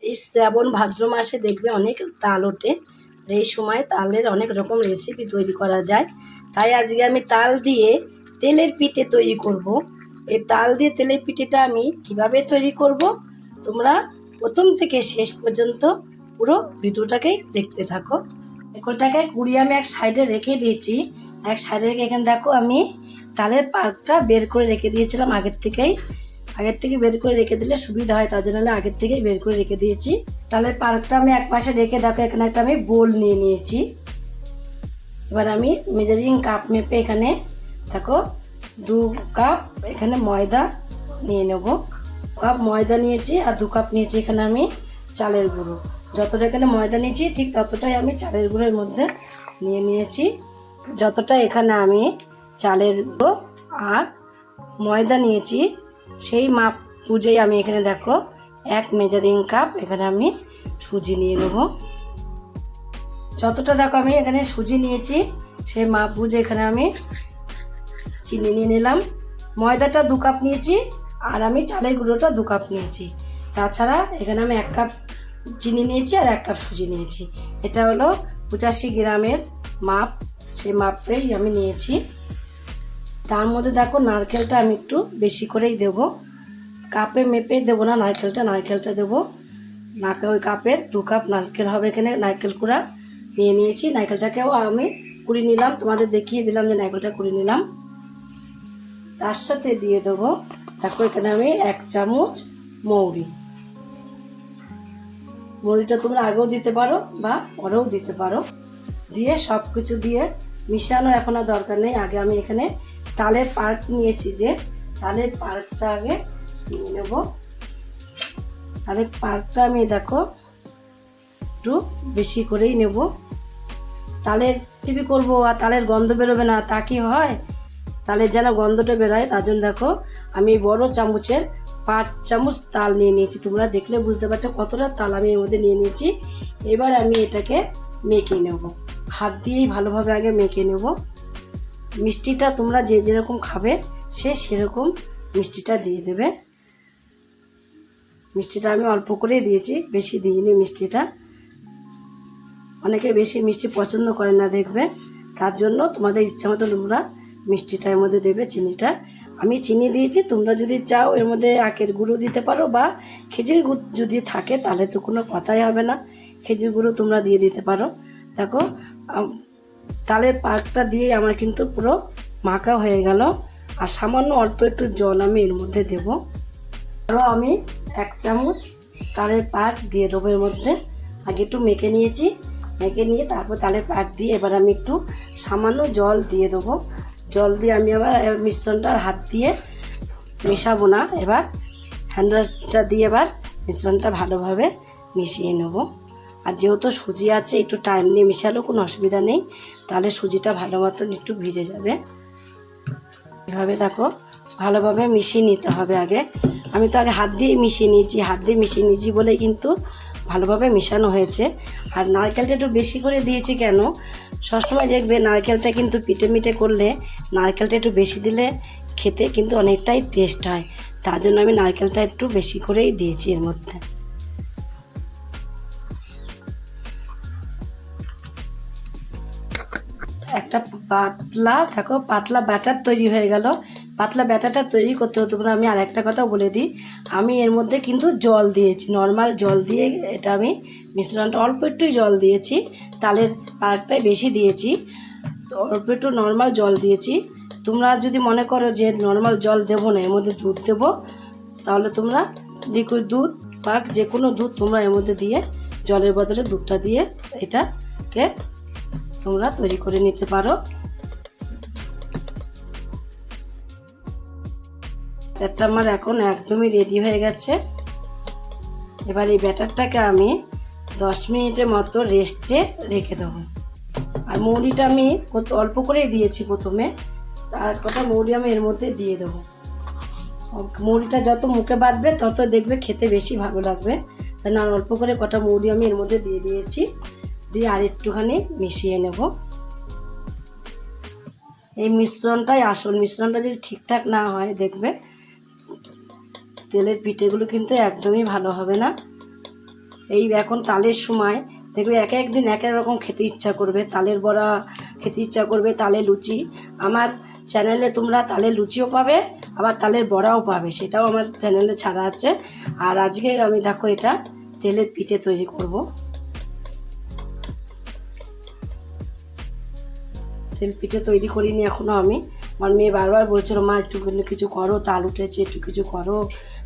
এই শ্রাবণ ভাদ্র মাসে দেখবে অনেক তাল ওঠে। এই সময় তালের অনেক রকম রেসিপি তৈরি করা যায়। তাই আজকে আমি তাল দিয়ে তেলের পিঠে তৈরি করব। এই তাল দিয়ে তেলের পিঠেটা আমি কিভাবে তৈরি করব, তোমরা প্রথম থেকে শেষ পর্যন্ত পুরো ভিডিওটাকেই দেখতে থাকো। এগুলোটাকে কুড়িয়ে আমি এক সাইডে রেখে দিয়েছি। এক সাইডে রেখে এখানে দেখো আমি তালের পাল্পটা বের করে রেখে দিয়েছিলাম আগের থেকে বের করে রেখে দিলে সুবিধা হয়, তার জন্য আমি আগের থেকেই বের করে রেখে দিয়েছি। তালের পাল্পটা আমি এক পাশে রেখে দেখো এখানে একটা আমি বোল নিয়ে নিয়েছি। এবার আমি মেজারিং কাপ মেপে এখানে দেখো 2 কাপ এখানে ময়দা নিয়ে নেব। কাপ ময়দা নিয়েছি আর 2 কাপ নিয়েছি এখানে আমি চালের গুঁড়ো। যতটা এখানে ময়দা নিয়েছি ঠিক ততটাই আমি চালের গুঁড়োর মধ্যে নিয়ে নিয়েছি। যতটা এখানে আমি চালের গুঁড়ো আর ময়দা নিয়েছি সেই মাপ বুঝেই আমি এখানে দেখো 1 মেজারিং কাপ এখানে আমি সুজি নিয়ে নেব। যতটা দেখো আমি এখানে সুজি নিয়েছি সেই মাপ বুঝে এখানে আমি চিনি নিয়ে নিলাম। ময়দাটা 2 কাপ নিয়েছি আর আমি চালের গুঁড়োটা 2 কাপ নিয়েছি। তাছাড়া এখানে আমি 1 কাপ চিনি নিয়েছি আর 1 কাপ সুজি নিয়েছি। এটা হলো 85 গ্রামের মাপ, সেই মাপটাই আমি নিয়েছি। তার মধ্যে দেখো নারকেলটা আমি একটু বেশি করেই দেবো, কাপে মেপে দেবো না, নারকেলটা দেবো। ওই কাপের 2 কাপ নারকেল হবে এখানে। নারকেল কুড়া নিয়ে নিয়েছি, নারকেলটাকেও আমি কুড়িয়ে নিলাম, তোমাদের দেখিয়ে দিলাম যে নারকেলটা কুড়িয়ে নিলাম। তার সাথে দিয়ে দেবো দেখো এখানে আমি 1 চামচ মৌরিটা তোমরা আগেও দিতে পারো বা পরেও দিতে পারো। দিয়ে সব কিছু দিয়ে মিশানোর এখন আর দরকার নেই। আগে আমি এখানে তালের পাল্প নিয়েছি, যে তালের পাল্পটা আগে নিয়ে নেব। তালের পাল্পটা আমি দেখো একটু বেশি করেই নেব। তালের টিপি করবো আর তালের গন্ধ বেরোবে না তা কি হয়, তালের যেন গন্ধটা বেরোয় তার জন্য দেখো আমি বড় চামচের 5 চামচ তাল নিয়ে নিয়েছি। তোমরা দেখলে বুঝতে পারছো কতটা তাল আমি এর মধ্যে নিয়ে নিয়েছি। এবার আমি এটাকে মেখে নেব, হাত দিয়েই ভালোভাবে আগে মেখে নেব। মিষ্টিটা তোমরা যে যেরকম খাবে সেরকম মিষ্টিটা দিয়ে দেবে। মিষ্টিটা আমি অল্প করেই দিয়েছি, বেশি দিইনি মিষ্টিটা। অনেকে বেশি মিষ্টি পছন্দ করে না দেখবে, তার জন্য তোমাদের ইচ্ছা মতো তোমরা মিষ্টিটা এর মধ্যে দেবে। চিনিটা আমি চিনি দিয়েছি, তোমরা যদি চাও এর মধ্যে আখের গুঁড়ো দিতে পারো বা খেজুর গুড় যদি থাকে তাহলে তো কোনো কথাই হবে না, খেজুর গুঁড়ো তোমরা দিয়ে দিতে পারো। দেখো তালের পাকটা দিয়ে আমার কিন্তু পুরো মাখা হয়ে গেল। আর সামান্য অল্প একটু জল আমি এর মধ্যে দেব। আরও আমি 1 চামচ তালের পাক দিয়ে দেবো এর মধ্যে। আগে একটু মেখে নিয়েছি, মেখে নিয়ে তারপর তালের পাক দিয়ে এবার আমি একটু সামান্য জল দিয়ে দেবো। জল দিয়ে আমি আবার মিশ্রণটা হাত দিয়ে মেশাবো না, এবার হ্যান্ড ওয়াশটা দিয়ে এবার মিশ্রণটা ভালোভাবে মিশিয়ে নেব। আর যেহেতু সুজি আছে একটু টাইম নিয়ে মিশালেও কোনো অসুবিধা নেই, তাহলে সুজিটা ভালো মতন একটু ভিজে যাবে। এভাবে দেখো ভালোভাবে মিশিয়ে নিতে হবে। আগে আমি তো আগে হাত দিয়ে মিশিয়ে নিয়েছি বলে কিন্তু ভালোভাবে মেশানো হয়েছে। আর নারকেলটা একটু বেশি করে দিয়েছি কেন, সবসময় দেখবে নারকেলটা কিন্তু পিঠে করলে নারকেলটা একটু বেশি দিলে খেতে কিন্তু অনেকটাই টেস্ট হয়, তার জন্য আমি নারকেলটা একটু বেশি করেই দিয়েছি এর মধ্যে। একটা পাতলা ব্যাটার তৈরি হয়ে গেল। পাতলা ব্যাটারটা তৈরি করতে হতে পারে। আমি আর একটা কথা বলে দিই, আমি এর মধ্যে কিন্তু জল দিয়েছি, নর্মাল জল দিয়ে এটা আমি মিশ্রণটা অল্প একটুই জল দিয়েছি, তালের পাকটাই বেশি দিয়েছি, অল্প একটু নর্মাল জল দিয়েছি। তোমরা যদি মনে করো যে নর্মাল জল দেবো না এর মধ্যে দুধ দেবো, তাহলে তোমরা লিকুইড দুধ বা যে কোনো দুধ তোমরা এর মধ্যে দিয়ে জলের বদলে দুধটা দিয়ে এটাকে তোমরা তৈরি করে নিতে পারো। ব্যাটারটা আমার এখন একদমই রেডি হয়ে গেছে। এবার এই ব্যাটারটাকে আমি 10 মিনিটের মতো রেস্টে রেখে দেবো। আর মৌরিটা আমি অল্প করেই দিয়েছি প্রথমে, তার কটা মৌরি আমি এর মধ্যে দিয়ে দেবো। মৌরিটা যত মুখে বাঁধবে তত দেখবে খেতে বেশি ভালো লাগবে, তাই না অল্প করে কটা মৌরি আমি এর মধ্যে দিয়ে দিয়েছি। দিয়ে আর একটুখানি মিশিয়ে নেব। এই মিশ্রণটাই আসল, মিশ্রণটা যদি ঠিকঠাক না হয় দেখবে তেলের পিঠেগুলো কিন্তু একদমই ভালো হবে না। এই এখন তালের সময় দেখবে এক এক দিন এক এক রকম খেতে ইচ্ছা করবে, তালের বড়া খেতে ইচ্ছা করবে, তালের লুচি। আমার চ্যানেলে তোমরা তালের লুচিও পাবে, আবার তালের বড়াও পাবে, সেটাও আমার চ্যানেলে ছাড়া আছে। আর আজকে আমি দেখো এটা তেলের পিঠে তৈরি করব। তেল পিঠে তৈরি করিনি এখনও আমি। আমার মেয়ে বারবার বলছিল, মা একটু কিছু করো, তাল উঠেছে, একটু কিছু করো।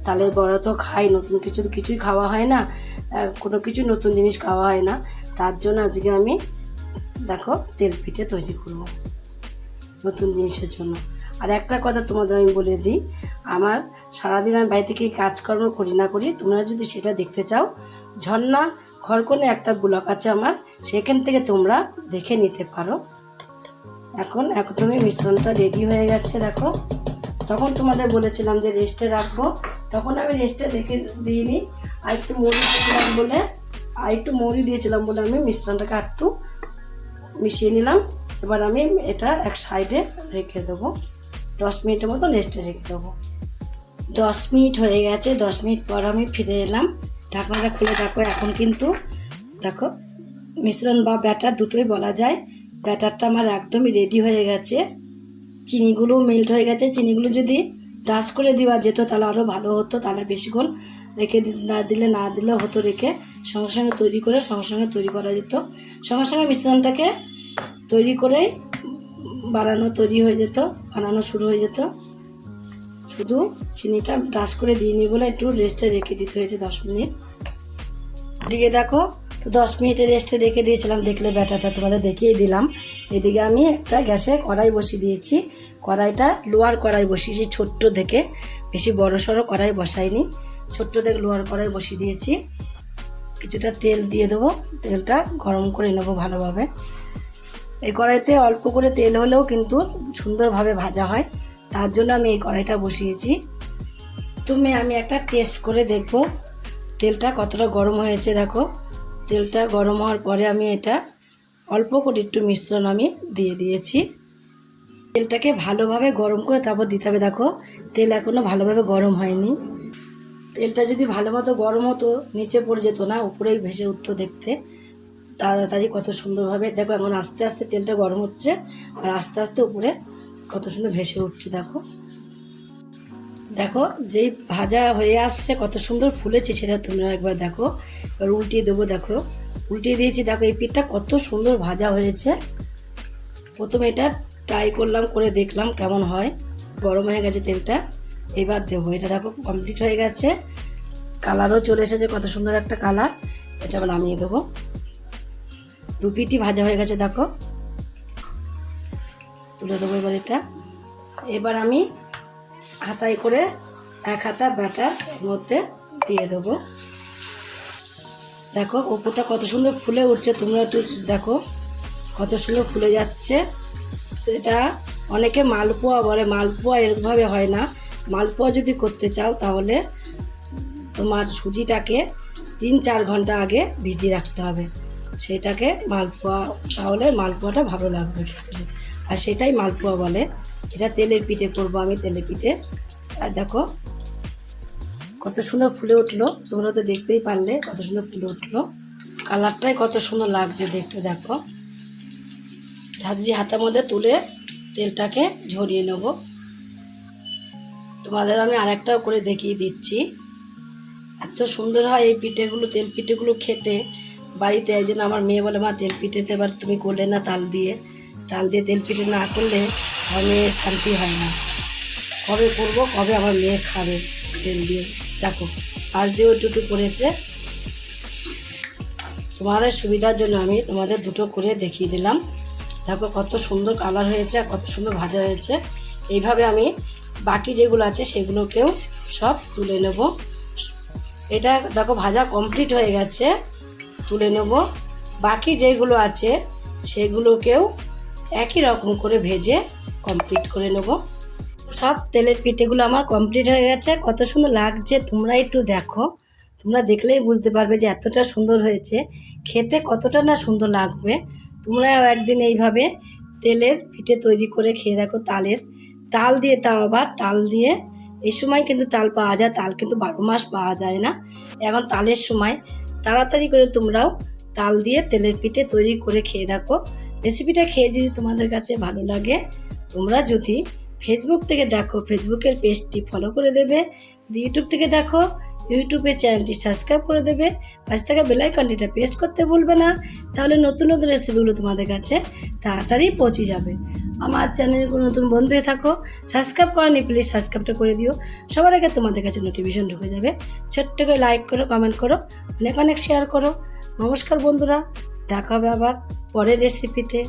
তালের বড়া তো খাই, নতুন কিছু তো কিছুই খাওয়া হয় না, কোনো কিছু নতুন জিনিস খাওয়া হয় না। তার জন্য আজকে আমি দেখো তেল পিঠে তৈরি করব নতুন জিনিসের জন্য। আর একটা কথা তোমাদের আমি বলে দিই, আমার সারাদিন আমি বাড়ি থেকে কাজকর্ম করি না করি, তোমরা যদি সেটা দেখতে চাও, ঝর্ণা ঘরকোণে একটা ব্লগ আছে আমার, সেখান থেকে তোমরা দেখে নিতে পারো। এখন একদমই মিশ্রণটা রেডি হয়ে গেছে দেখো। তখন তোমাদের বলেছিলাম যে রেস্টে রাখবো, তখন আমি রেস্টে রেখে দিইনি। আর একটু মৌরি দিয়েছিলাম বলে আমি মিশ্রণটাকে একটু মিশিয়ে নিলাম। এবার আমি এটা এক সাইডে রেখে দেবো, 10 মিনিটের মতো রেস্টে রেখে দেবো। 10 মিনিট হয়ে গেছে। 10 মিনিট পর আমি ফিরে এলাম, ঢাকনাটা খুলে দেখো। এখন কিন্তু দেখো মিশ্রণ বা ব্যাটার দুটোই বলা যায়, ব্যাটারটা আমার একদমই রেডি হয়ে গেছে। চিনিগুলো মেল্ট হয়ে গেছে। চিনিগুলো যদি ডাস্ট করে দেওয়া যেত তাহলে আরও ভালো হতো, তাহলে বেশিক্ষণ রেখে না দিলেও হতো, রেখে সঙ্গে সঙ্গে তৈরি করা যেত। সঙ্গে সঙ্গে মিশ্রণটাকে তৈরি করেই বানানো শুরু হয়ে যেত। শুধু চিনিটা ডাস্ট করে দিইনি বলে একটু রেস্টে রেখে দিতে হয়েছে 10 মিনিট। এদিকে দেখো, তো 10 মিনিটের রেস্টে রেখে দিয়েছিলাম, দেখলে ব্যাটারটা তোমাদের দেখিয়ে দিলাম। এদিকে আমি একটা গ্যাসে কড়াই বসিয়ে দিয়েছি। কড়াইটা লোহার কড়াই বসিয়েছি, ছোট্ট থেকে, বেশি বড় সড়ো কড়াই বসাইনি, ছোট্ট থেকে লোহার কড়াই বসিয়ে দিয়েছি। কিছুটা তেল দিয়ে দেবো, তেলটা গরম করে নেবো ভালোভাবে। এই কড়াইতে অল্প করে তেল হলেও কিন্তু সুন্দরভাবে ভাজা হয়, তার জন্য আমি এই কড়াইটা বসিয়েছি। আমি একটা টেস্ট করে দেখবো তেলটা কতটা গরম হয়েছে। দেখো তেলটা গরম হওয়ার পরে আমি এটা অল্প করে একটু মিশ্রণ আমি দিয়ে দিয়েছি। তেলটাকে ভালোভাবে গরম করে তারপর দিতে হবে। দেখো তেল এখনও ভালোভাবে গরম হয়নি। তেলটা যদি ভালো মতো গরম হতো নিচে পড়ে যেত না, উপরেই ভেসে উঠতো দেখতে তাড়াতাড়ি কত সুন্দরভাবে। দেখো এখন আস্তে আস্তে তেলটা গরম হচ্ছে, আর আস্তে আস্তে উপরে কত সুন্দর ভেসে উঠছে। দেখো যেই ভাজা হয়ে আসছে কত সুন্দর ফুলেছে, সেটা তোমরা একবার দেখো। এবার উল্টিয়ে দেবো, দেখো উল্টিয়ে দিয়েছি। দেখো এই পিঠটা কত সুন্দর ভাজা হয়েছে। প্রথমে এটা ট্রাই করলাম, করে দেখলাম কেমন হয়। গরম হয়ে গেছে তেলটা, এবার দেবো। এটা দেখো কমপ্লিট হয়ে গেছে, কালারও চলে এসেছে, কত সুন্দর একটা কালার। এটা আবার নামিয়ে দেবো। 2 পিঠই ভাজা হয়ে গেছে, দেখো তুলে দেবো এবার এটা। এবার আমি হাতায় করে 1 হাতা ব্যাটার মধ্যে দিয়ে দেবো। দেখো উপরটা কত সুন্দর ফুলে উঠছে, তোমরা একটু দেখো কত সুন্দর ফুলে যাচ্ছে। তো এটা অনেকে মালপোয়া বলে, মালপোয়া এরকমভাবে হয় না। মালপোয়া যদি করতে চাও তাহলে তোমার সুজিটাকে 3-4 ঘন্টা আগে ভিজিয়ে রাখতে হবে, সেটাকে মালপোয়া, তাহলে মালপোয়াটা ভালো লাগবে খেতে, আর সেটাই মালপোয়া বলে। এটা তেলের পিঠে করবো আমি, তেলের পিঠে। আর দেখো কত সুন্দর ফুলে উঠলো, তোমরা তো দেখতেই পারলে কত সুন্দর ফুলে উঠলো, কালারটাই কত সুন্দর লাগছে দেখতে। দেখো হাতের মধ্যে তুলে তেলটাকে ঝরিয়ে নেব। তোমাদের আমি আরেকটাও করে দেখিয়ে দিচ্ছি, এত সুন্দর হয় এই পিঠেগুলো, তেল পিঠেগুলো খেতে বাড়িতে। এই জন্য আমার মেয়ে বলে, মা তেল পিঠেতে এবার তুমি করলে না তাল দিয়ে তেল পিঠে না করলে আমার মেয়ের শান্তি হয় না। কবে করবো, কবে আমার মেয়ে খাবে তেল দিয়ে। দেখো আজ দিয়েও একটু করেছে, তোমাদের সুবিধার জন্য আমি তোমাদের দুটো করে দেখিয়ে দিলাম। দেখো কত সুন্দর কালার হয়েছে, কত সুন্দর ভাজা হয়েছে। এইভাবে আমি বাকি যেগুলো আছে সেগুলোকেও সব তুলে নেব। এটা দেখো ভাজা কমপ্লিট হয়ে গেছে, তুলে নেব। বাকি যেগুলো আছে সেগুলোকেও একই রকম করে ভেজে কমপ্লিট করে নেব। সব তেলের পিঠেগুলো আমার কমপ্লিট হয়ে গেছে, কত সুন্দর লাগছে। তোমরা একটু দেখো, তোমরা দেখলেই বুঝতে পারবে যে এতটা সুন্দর হয়েছে, খেতে কতটা না সুন্দর লাগবে। তোমরাও একদিন এইভাবে তেলের পিঠে তৈরি করে খেয়ে দেখো। তাল দিয়ে, তাও আবার তাল দিয়ে। এই সময় কিন্তু তাল পাওয়া যায়, তাল কিন্তু 12 মাস পাওয়া যায় না, এখন তালের সময়। তাড়াতাড়ি করে তোমরাও তাল দিয়ে তেলের পিঠে তৈরি করে খেয়ে দেখো। রেসিপিটা খেয়ে যদি তোমাদের কাছে ভালো লাগে, তোমরা যদি ফেসবুক থেকে দেখো ফেসবুকের পেজটি ফলো করে দেবে, যদি ইউটিউব থেকে দেখো ইউটিউবের চ্যানেলটি সাবস্ক্রাইব করে দেবে, পাশে থাকা বেল আইকনটিটা প্রেস করতে ভুলবে না, তাহলে নতুন নতুন রেসিপিগুলো তোমাদের কাছে তাড়াতাড়ি পৌঁছে যাবে। আমার চ্যানেলে কোনো নতুন বন্ধু হয়ে থাকো, সাবস্ক্রাইব করনি প্লিজ সাবস্ক্রাইবটা করে দিও, সবার আগে তোমাদের কাছে নোটিফিকেশন ঢুকে যাবে। ছোট্ট করে লাইক করো, কমেন্ট করো, অনেক অনেক শেয়ার করো। নমস্কার বন্ধুরা, দেখা হবে আবার পরের রেসিপিতে।